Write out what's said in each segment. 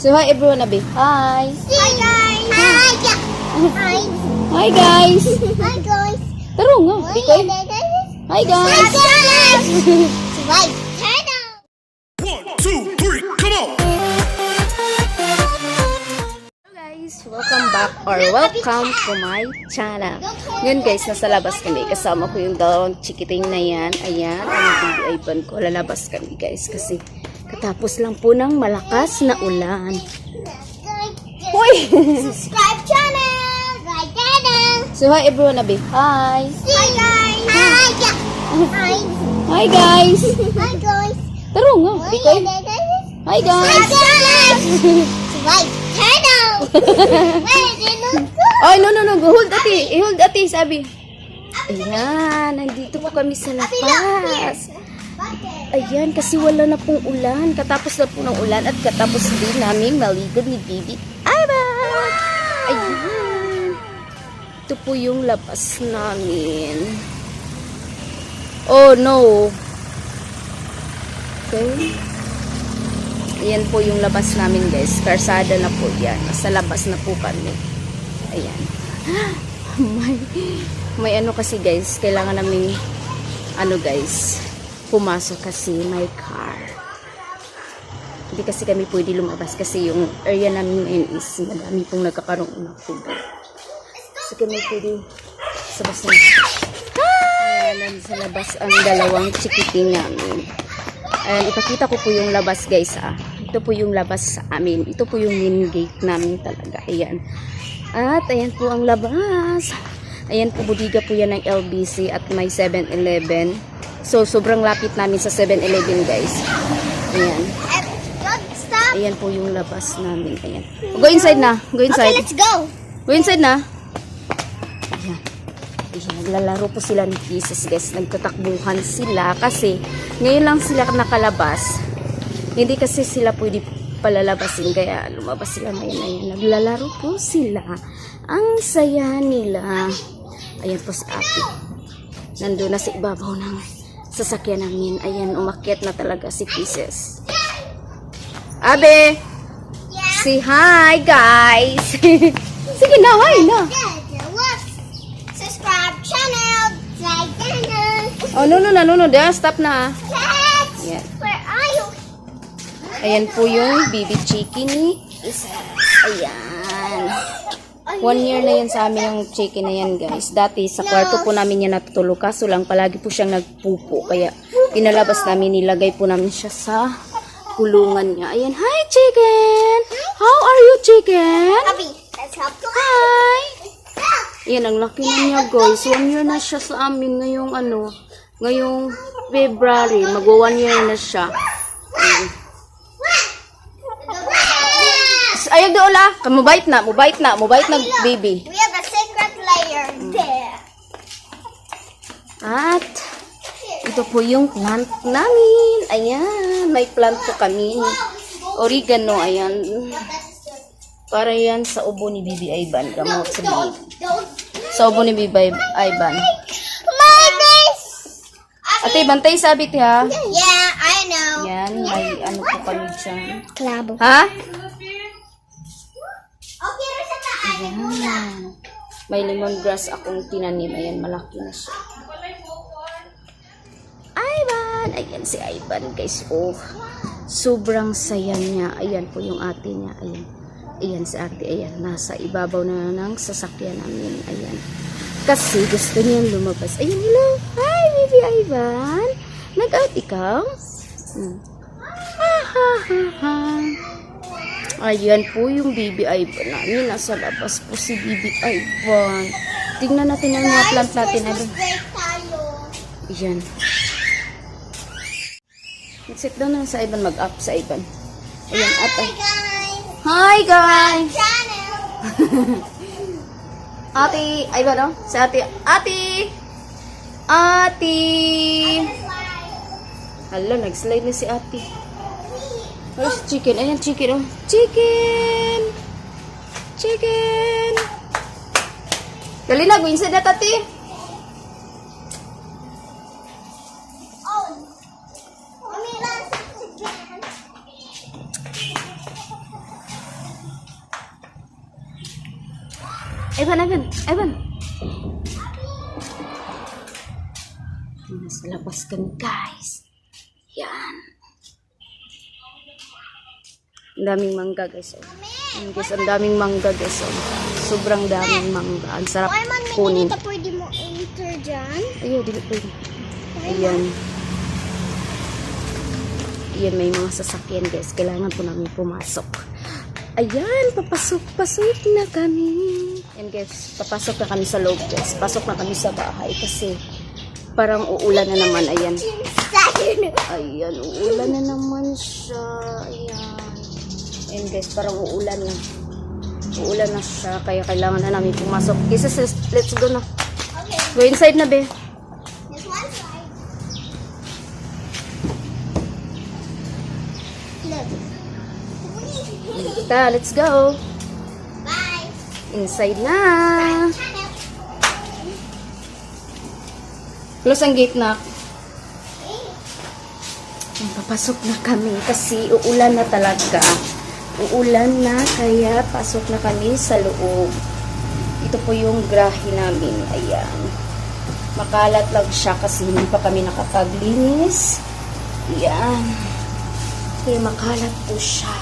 So hi everyone, Abi. Hi. Hi guys. Hi. Hi guys. Hi guys. Taro nga, Bikoy. Hi guys. Subscribe channel. 1, 2, 3, come on! Hello guys, welcome back or welcome to my channel. Ngayon guys, nasa labas kami. Kasama ko yung dalawang chikiting na yan. Ayan, ang baby Ivan ko. Lalabas kami guys kasi katapos lang po ng malakas na ulan. Hoy! Subscribe channel. Like channel. So hi everyone, Abi. Hi. Hi guys. Hi. Hi guys. Hi guys. Taro nga, Bikoy. Hi guys. Subscribe channel. Oh, no. Hold ati. I-hold ati, sabi. Ayan, nandito po kami sa labas. Ayan, kasi wala na pong ulan. Katapos na po ng ulan at katapos din namin maligo ni Bibi Ivan. Ayan. Ito po yung labas namin. Oh, no. Okay. Ayan po yung labas namin, guys. Karsada na po yan. Nasa labas na po kami. Ayan. May ano kasi, guys. Kailangan namin, guys, pumasok kasi may car. Hindi kasi kami pwede lumabas kasi yung area namin ngayon is madami pong nagkakaroon ng tubig. So kami pwede sa labas na. Ayan, sa labas ang dalawang chikiting namin. Ayan, ipakita ko po yung labas guys ah. Ito po yung labas sa amin. Ito po yung main gate namin talaga. Ayan. At ayan po ang labas. Ayan po, budiga po yan ng LBC at may 7-Eleven. So, sobrang lapit namin sa 7-Eleven, guys. Ayan. Stop. Ayan po yung labas namin. Ayan. Go inside na. Go inside. Okay, let's go. Go inside na. Ayan. Ayan. Naglalaro po sila ni Kisses, guys. Nagtatakbuhan sila kasi ngayon lang sila nakalabas. Hindi kasi sila pwede palalabasin. Kaya lumabas sila ngayon. Ayan. Naglalaro po sila. Ang saya nila. Ayan po si ate. Nandun na sa ibabaw ng sasakyan namin. Ayan, umakyat na talaga si Kisses. Abe! Yeah. Say hi, guys! Sige na, hi na! Subscribe channel. Like channel. Oh, no. Stop na. Let's. Ayan. Where are you? Ayan po yung baby chicken ni Kisses. Ayan. 1 year na yan sa amin yung chicken na yan, guys. Dati, sa kwarto po namin yan natutulog. Kaso lang, palagi po siyang nagpupo. Kaya, pinalabas namin, nilagay po namin siya sa kulungan niya. Ayan, hi, chicken! How are you, chicken? Abby, let's help to Hi! Ayan, ang laki na niya, guys. 1 year na siya sa amin ngayong ngayong February. Mag-1 year na siya. Ayan. Ayag do la, mubait na, baby. We have a secret layer there. At ito po yung plant namin. Ayan, may plant po kami. Oregano, ayan. Para yan sa ubo ni Bibi Ivan. Gamot sa Bibi. Sa ubo ni Bibi Ivan. My face. Ate, bantay sabit ha. Yeah, I know. Yan, may ano po kami dyan. Klabo. Ha? Okay, Rosetta. Ayan. May lemongrass akong tinanim. Ayan, malaki na siya. Ivan! Ayan si Ivan, guys. Oh, sobrang saya niya. Ayan po yung ate niya. Ayan. Ayan si ate. Ayan, nasa ibabaw na ng sasakyan namin. Ayan. Kasi gusto niya lumabas. Ayan, hello. Hi, baby Ivan. Nag-out ikaw? Ha, ha, ha, ha. Ayan po yung baby Ivan namin. Nasa labas po si baby Ivan. Tingnan natin yung mga plant natin. Break tayo. Ayan. Sit down na sa Ivan. Mag-up sa Ivan. Ayan, up. Hi guys. Hi guys! Channel. Ate, Ivan oh. Si ate. Ate! Ate! Hala, nag-slide na si ate. Where's chicken? Ayan, chicken oh. Chicken! Chicken! Dali na, guwin sa ate. Oh. Let me learn something again. Ivan. Nasa labas kami, guys. Yan. Ang daming mangga, guys. Oh. Ayan, guys, ang daming mangga, guys. Oh. Sobrang daming mangga. Ang sarap Why man, kunin. hindi pwede mo enter dyan? Ayun, dili pwede. Ayan. Ayan, may mga sasakyan, guys. Kailangan po namin pumasok. Ayan, pasok na kami. Ayan, guys, papasok na kami sa loob, guys. Pasok na kami sa bahay kasi parang uulan na naman. Ayan. Ayan, uulan na naman siya. Ayan. Ayan, guys, parang uulan na. Uulan na siya, kaya kailangan na namin pumasok. Okay, sis, let's go na. Okay, Go inside na, be. this one side. Look. Tara, let's go. Bye. Inside na. Close ang gate na. Papasok na kami kasi uulan na talaga. Uulan na kaya pasok na kami sa loob. Ito po yung grahe namin. Ayan. Makalat lang siya kasi hindi pa kami nakapaglinis. Ayan. Kaya makalat po siya.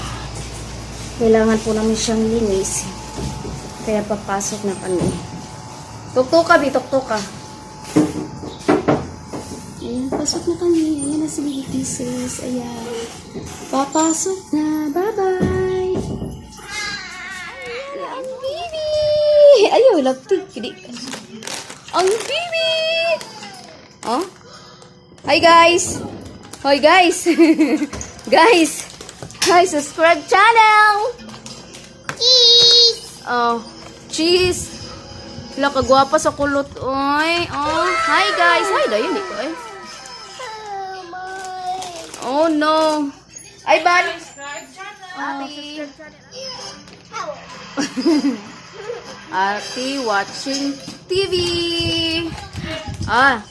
Kailangan po namin siyang linis. Kaya papasok na kami. Tuktok ka, tuktok ka. Ayan, pasok na kami. Ayan na si Baby Pieces. Ayan. Papasok na. Bye-bye. Ayan, baby. Ayaw, laptik. Ang baby. Oh? Hi, guys. Hi, guys. Guys. Hi, subscribe channel. Cheese. Oh, cheese. Wala, kagwapa sa kulot. Oy. Oh, hi, guys. Hi, dayan. Di ko, eh. Oh no. Ay, ban. Ate. Ate watching TV. Ah.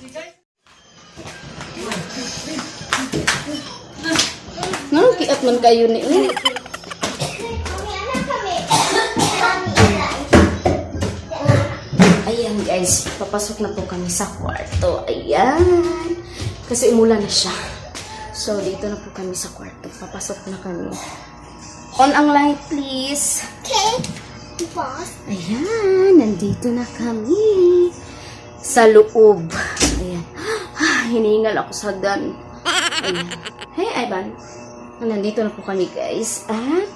Nang kiat man kayo ni. Ayan, guys, papasok na po kami sa kwarto. Ayan. Kasi umulan na siya. So, dito na po kami sa kwarto. Papasok na kami. On ang light, please. Okay. Boss. Ayan, nandito na kami. Sa loob. Ayan. Hiningal ako sa hagdan. Ayan. Hey, Ivan. Nandito na po kami, guys. At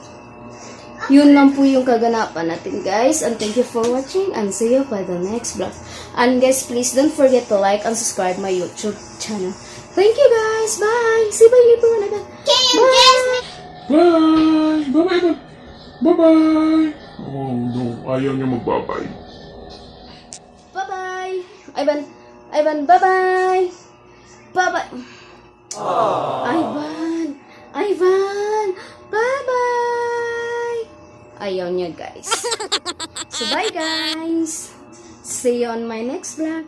yun lang po yung kaganapan natin, guys. And thank you for watching. And see you for the next vlog. And guys, please don't forget to like and subscribe my YouTube channel. Thank you, guys. Bye. See you later. Can you guess me? Bye! Bye-bye! Bye-bye! Oh no, ayaw niya magbabay. Bye-bye. Ivan, bye-bye. Bye-bye. Ivan, bye-bye. Ayaw niya, guys. So, bye, guys. See you on my next vlog.